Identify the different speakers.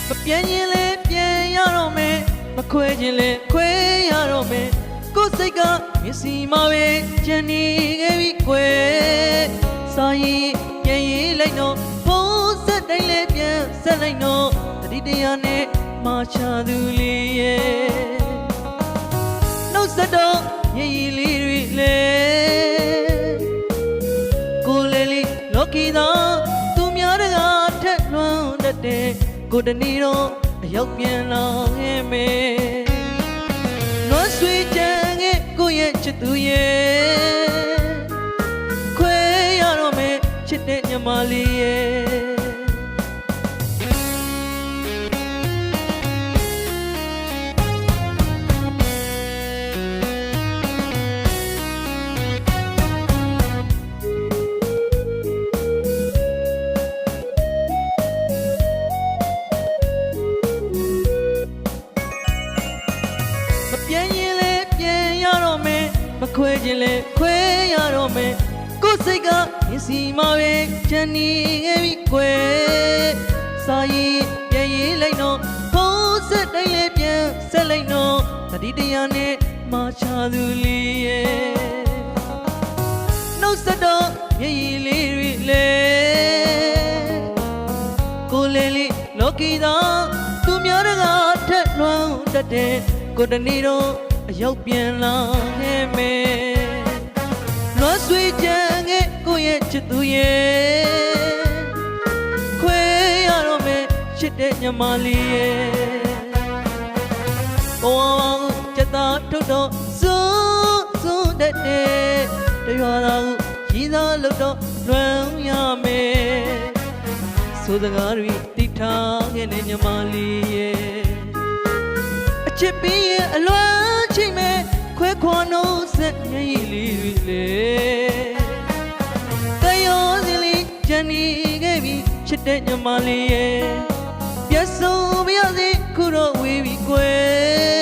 Speaker 1: မပြန်ရင်လေပြန်ရတော့မယ်မခွဲခြင်းလေခွဲရတော့မယ်ကိုယ်စိတ်ကမျက်စိမှာပဲချန်နေခဲ့ပြီကွယ်စာရင်ပြန်ရေးလိုက်တော့ဖုန်းဆက်တိုင်းလေပြန်ဆက်လိုက်တော့တတိတရားနဲ့မာချသူလေးရဲ့နှုတ်ဆက်တော့ရည်ရည်လေးတွေလေကိုလေးလေးလောကီသာသူများတကားထက်လွန်တတ်တဲ့ကိုတနေ့တော့အရောက်ပြန်လာခဲ့မယ်လွန်ဆွေချန်ခဲ့ကိုရဲ့ချစ်သူရဲ့ခွဲရတော့မယ်ချစ်တဲ့ညီမလေးရဲ့ပြန်ရင်လေပြန်ရတော့မယ်မခွဲခြင်းလေခွဲရတော့မယ်ကိုယ်စိတ်ကမျက်စိမှာပဲချန်နေခဲ့ပြီကွယ်စာရင်ပြန်ရေးလိုက်တော့ဖုန်းဆက်တိုင်းလေပြန်ဆက်လိုက်တော့တတိတရားနဲ့မာချသူလေးရဲ့နှုတ်ဆက်တော့ရည်ရည်လေးတွေလေကိုလေးလေးလောကီသာသူများတကားထက်လွန်တတ်တဲ့ကိုတနေ့တော့အရောက်ပြန်လာခဲ့မယ်လွန်ဆွေချန်ခဲ့ကိုရဲ့ချစ်သူရဲ့ခွဲရတော့မယ်ချစ်တဲ့ညီမလေးရဲ့ဘဝကိုချက်သားထုတ်တော့စိုးတတ်တဲ့တရွာသားကိုရည်သားလို့တော့လွမ်းရမယ်ဆိုစကားတွေတိထားခဲ့တဲ့ညီမလေးရဲ့ချစ်ပြီးရင်အလွမ်းချိန်မဲ့ခွဲခွာနှုတ်ဆက်ရည်လေးတွေလေတယောစင်လေးဂျန်နီခဲ့ပြီးချစ်တဲ့ညီမလေးရဲ့ပြတ်ဆုံးမရစေခုတော့ဝေးပြီးကွယ်